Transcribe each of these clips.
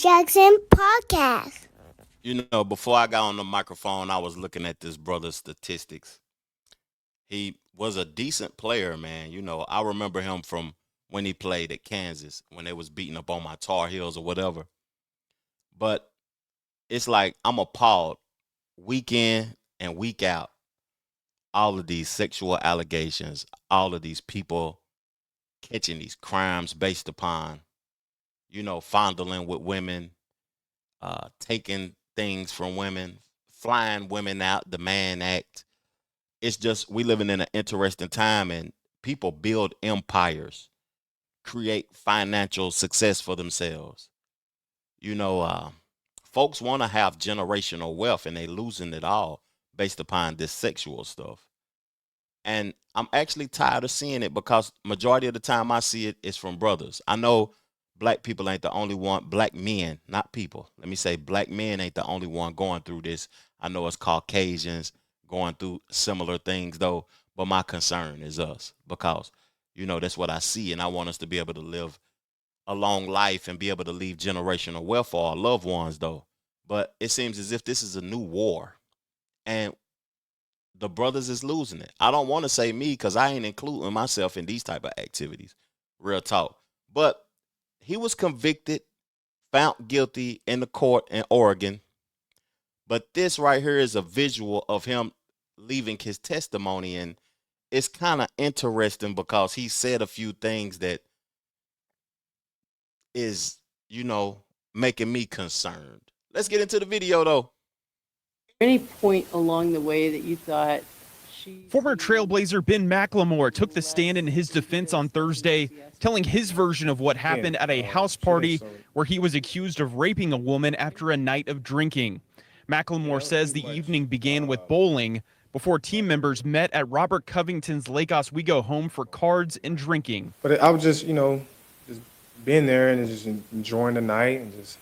Jackson Podcast. You know, before I got on the microphone, I was looking at this brother's statistics. He was a decent player, man. You know, I remember him from when he played at Kansas, when they was beating up on my Tar Heels or whatever. But it's like I'm appalled week in and week out. All of these sexual allegations, all of these people catching these crimes based upon, fondling with women, taking things from women, flying women out, the man act. It's just we living in an interesting time, and people build empires, create financial success for themselves. You know, folks want to have generational wealth, and they losing it all based upon this sexual stuff. And I'm actually tired of seeing it because majority of the time I see it is from brothers. I know black people ain't the only one, black men, not people. Let me say black men ain't the only one going through this. I know it's Caucasians going through similar things though, but my concern is us because that's what I see, and I want us to be able to live a long life and be able to leave generational wealth for our loved ones though. But it seems as if this is a new war, and the brothers is losing it. I don't want to say me because I ain't including myself in these type of activities. Real talk. But he was convicted, found guilty in the court in Oregon. But this right here is a visual of him leaving his testimony, and it's kind of interesting because he said a few things that is, making me concerned. Let's get into the video though. Any point along the way that you thought Former Trailblazer Ben McLemore took the stand in his defense on Thursday, telling his version of what happened at a house party where he was accused of raping a woman after a night of drinking. McLemore says the evening began with bowling before team members met at Robert Covington's Lake Oswego home for cards and drinking. But I was just, just being there and just enjoying the night and just,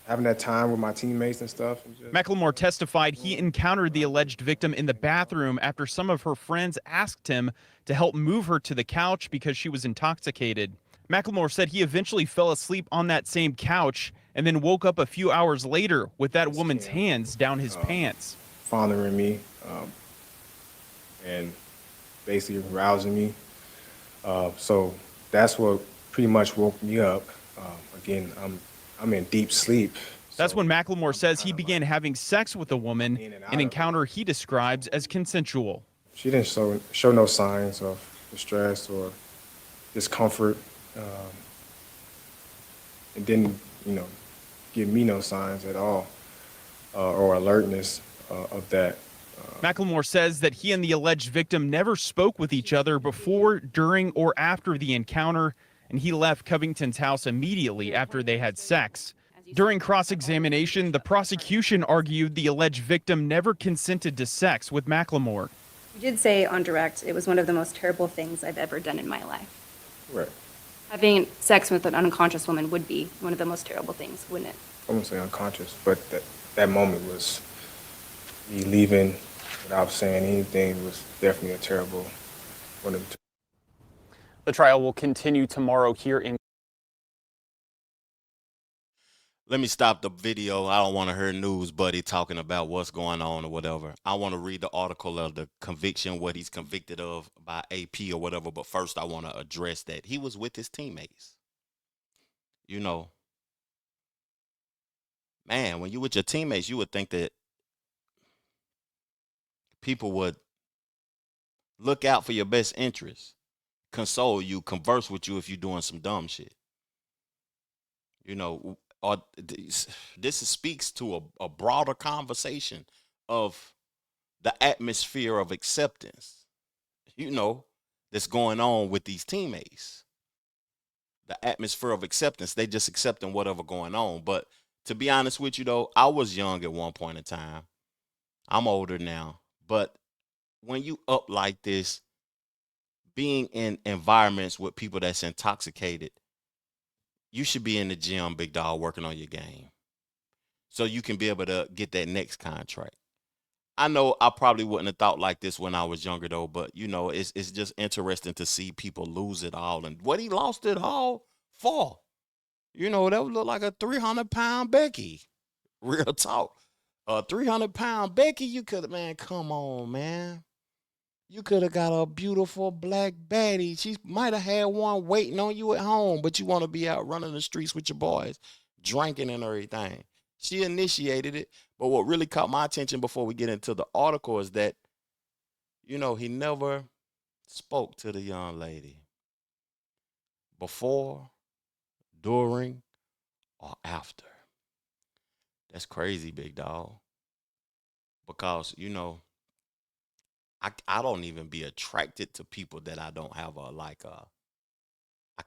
having that time with my teammates and stuff. And just, McLemore testified he encountered the alleged victim in the bathroom after some of her friends asked him to help move her to the couch because she was intoxicated. McLemore said he eventually fell asleep on that same couch and then woke up a few hours later with that woman's hands down his pants. Fondling me and basically rousing me. So that's what pretty much woke me up. Again, I'm in deep sleep. That's when McLemore says he began having sex with a woman, an encounter he describes as consensual. She didn't show no signs of distress or discomfort. It didn't, give me no signs at all or alertness of that. McLemore says that he and the alleged victim never spoke with each other before, during, or after the encounter, and he left Covington's house immediately after they had sex. During cross-examination, the prosecution argued the alleged victim never consented to sex with McLemore. You did say on direct it was one of the most terrible things I've ever done in my life. Right. Having sex with an unconscious woman would be one of the most terrible things, wouldn't it? I wouldn't say unconscious, but that moment was me leaving without saying anything was definitely a terrible one of the. The trial will continue tomorrow here in. Let me stop the video. I don't want to hear news buddy talking about what's going on or whatever. I want to read the article of the conviction, what he's convicted of by AP or whatever. But first, I want to address that he was with his teammates. Man, when you with your teammates, you would think that people would look out for your best interests, console you, converse with you if you're doing some dumb shit. Or this speaks to a broader conversation of the atmosphere of acceptance, that's going on with these teammates. The atmosphere of acceptance, they just accepting whatever going on. But to be honest with you, though, I was young at one point in time. I'm older now. But when you up like this, being in environments with people that's intoxicated, you should be in the gym, big dog, working on your game so you can be able to get that next contract. I know I probably wouldn't have thought like this when I was younger, though, but, it's just interesting to see people lose it all and what he lost it all for. You know, that would look like a 300-pound Becky. Real talk. A 300-pound Becky, you could have, man, come on, man. You could have got a beautiful black baddie. She might have had one waiting on you at home, but you want to be out running the streets with your boys, drinking and everything. She initiated it. But what really caught my attention before we get into the article is that, you know, he never spoke to the young lady before, during, or after. That's crazy, big dog. Because, you know, I don't even be attracted to people that I don't have I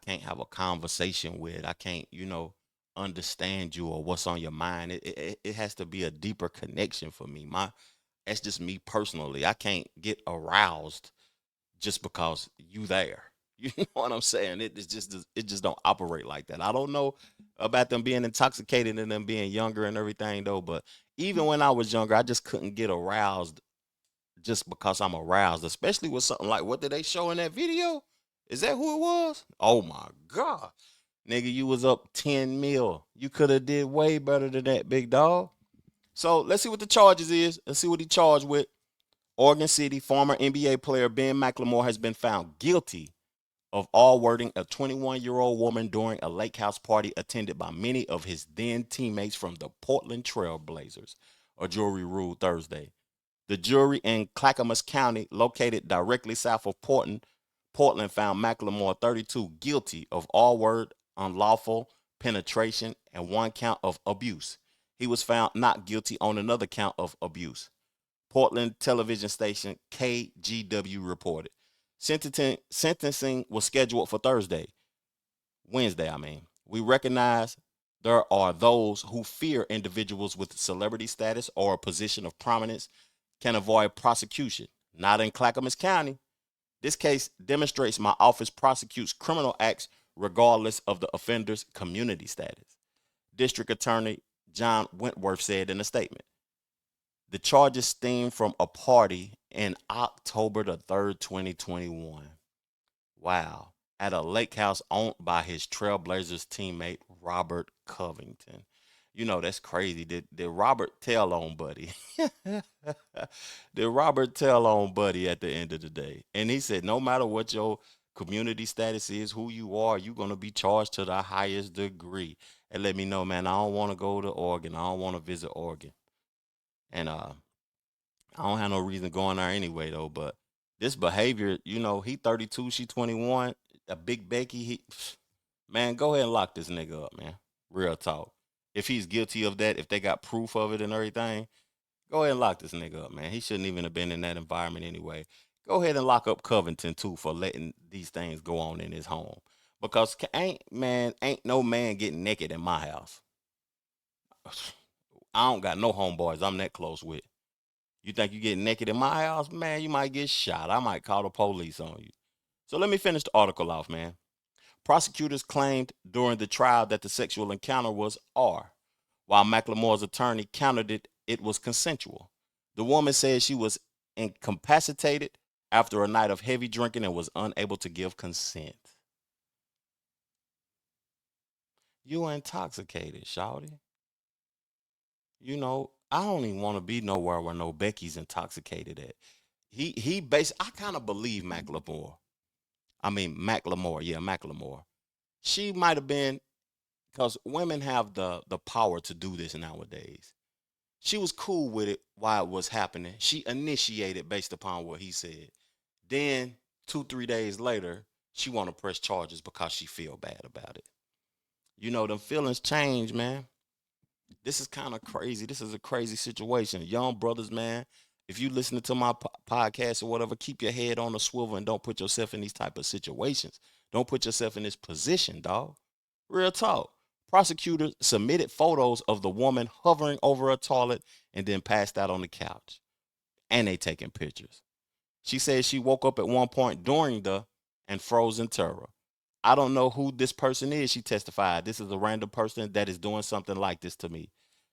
can't have a conversation with. I can't, you know, understand you or what's on your mind. It has to be a deeper connection for me. That's just me personally. I can't get aroused just because you there. You know what I'm saying? It just don't operate like that. I don't know about them being intoxicated and them being younger and everything though, but even when I was younger, I just couldn't get aroused just because I'm aroused, especially with something like what did they show in that video? Is that who it was? Oh my God. Nigga, you was up 10 mil. You could have did way better than that, big dog. So let's see what the charges is. Let's see what he charged with. Oregon City former NBA player Ben McLemore has been found guilty of all-wording a 21-year-old woman during a lake house party attended by many of his then teammates from the Portland Trail Blazers, a jury ruled Thursday. The jury in Clackamas County, located directly south of Portland, found McLemore, 32, guilty of all word, unlawful penetration, and one count of abuse. He was found not guilty on another count of abuse. Portland television station KGW reported. Sentencing was scheduled for Wednesday. We recognize there are those who fear individuals with celebrity status or a position of prominence can avoid prosecution. Not in Clackamas County. This case demonstrates my office prosecutes criminal acts regardless of the offender's community status. District Attorney John Wentworth said in a statement. The charges stem from a party in October the 3rd, 2021. Wow. At a lake house owned by his Trailblazers teammate, Robert Covington. You know, that's crazy. Did Robert tell on Buddy? Did Robert tell on Buddy at the end of the day? And he said, no matter what your community status is, who you are, you're going to be charged to the highest degree. And let me know, man, I don't want to go to Oregon. I don't want to visit Oregon. And I don't have no reason going there anyway, though. But this behavior, you know, he 32, she 21, a big Becky, man, go ahead and lock this nigga up, man. Real talk. If he's guilty of that, if they got proof of it and everything, go ahead and lock this nigga up, man. He shouldn't even have been in that environment anyway. Go ahead and lock up Covington, too, for letting these things go on in his home. Because ain't no man getting naked in my house. I don't got no homeboys I'm that close with. You think you get naked in my house, man, you might get shot. I might call the police on you. So let me finish the article off, man. Prosecutors claimed during the trial that the sexual encounter was R, while McLemore's attorney countered it was consensual. The woman said she was incapacitated after a night of heavy drinking and was unable to give consent. You intoxicated, shawty. You know, I don't even want to be nowhere where no Becky's intoxicated at. I kind of believe McLemore. Yeah, McLemore. She might have been, because women have the power to do this nowadays. She was cool with it while it was happening. She initiated based upon what he said. Then 2-3 days later, she want to press charges because she feel bad about it. You know, them feelings change, man. This is kind of crazy. This is a crazy situation. Young brothers, man, if you listening to my podcast or whatever, keep your head on a swivel and don't put yourself in these type of situations. Don't put yourself in this position, dog. Real talk. Prosecutors submitted photos of the woman hovering over a toilet and then passed out on the couch. And they taking pictures. She said she woke up at one point during and froze in terror. I don't know who this person is, she testified. This is a random person that is doing something like this to me.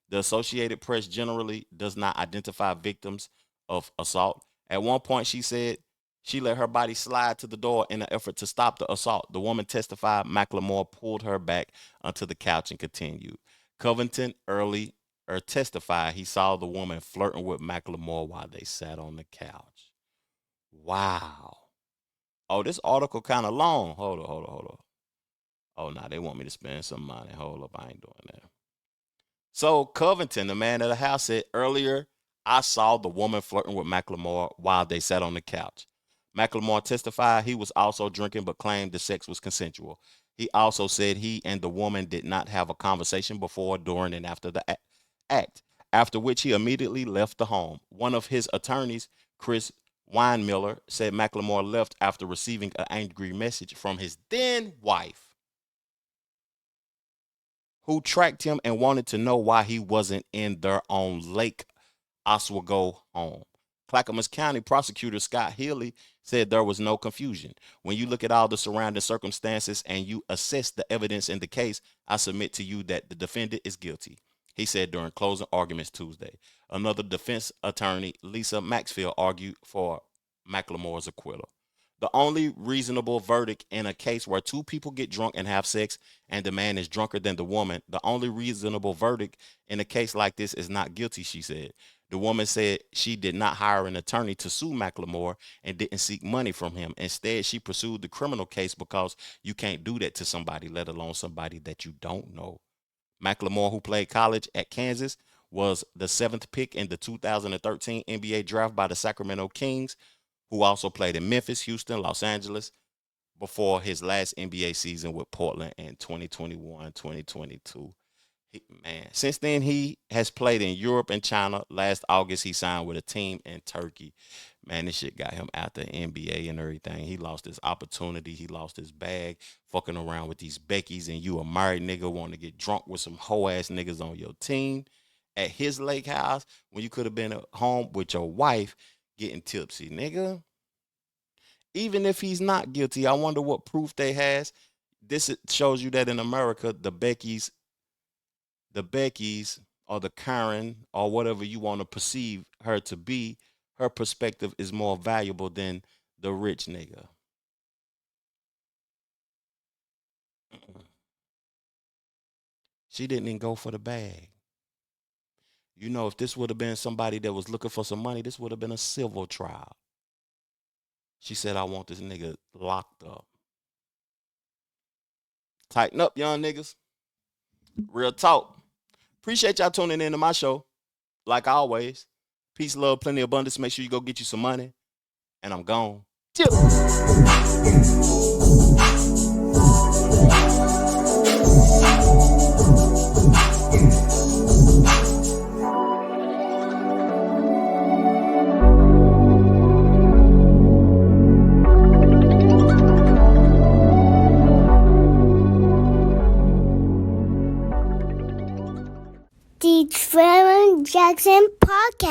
The Associated Press generally does not identify victims of assault. At one point, she said, She let her body slide to the door in an effort to stop the assault. The woman testified McLemore pulled her back onto the couch and continued. Covington earlier testified he saw the woman flirting with McLemore while they sat on the couch. Wow. Oh, this article kind of long. Hold on. Oh, nah, they want me to spend some money. Hold up, I ain't doing that. So Covington, the man of the house, said earlier, I saw the woman flirting with McLemore while they sat on the couch. McLemore testified he was also drinking but claimed the sex was consensual. He also said he and the woman did not have a conversation before, during, and after the act, after which he immediately left the home. One of his attorneys, Chris Weinmiller, said McLemore left after receiving an angry message from his then wife, who tracked him and wanted to know why he wasn't in their own Lake Oswego home. Clackamas County prosecutor Scott Healy said there was no confusion. When you look at all the surrounding circumstances and you assess the evidence in the case, I submit to you that the defendant is guilty, he said during closing arguments Tuesday. Another defense attorney, Lisa Maxfield, argued for McLemore's acquittal. The only reasonable verdict in a case where two people get drunk and have sex and the man is drunker than the woman, the only reasonable verdict in a case like this is not guilty, she said. The woman said she did not hire an attorney to sue McLemore and didn't seek money from him. Instead, she pursued the criminal case because you can't do that to somebody, let alone somebody that you don't know. McLemore, who played college at Kansas, was the 7th pick in the 2013 NBA draft by the Sacramento Kings, who also played in Memphis, Houston, Los Angeles before his last NBA season with Portland in 2021-2022. Since then, he has played in Europe and China. Last August, he signed with a team in Turkey. Man, this shit got him out the NBA and everything. He lost his opportunity. He lost his bag, fucking around with these Beckys, and you a married nigga want to get drunk with some hoe-ass niggas on your team at his lake house when you could have been at home with your wife getting tipsy, nigga. Even if he's not guilty, I wonder what proof they has. This shows you that in America, the Beckys or the Karen or whatever you want to perceive her to be, her perspective is more valuable than the rich nigga. She didn't even go for the bag. You know, if this would have been somebody that was looking for some money, this would have been a civil trial. She said, I want this nigga locked up. Tighten up, young niggas. Real talk. Appreciate y'all tuning in to my show. Like always. Peace, love, plenty of abundance. Make sure you go get you some money. And I'm gone. Chill. The Trevor Jackson Podcast.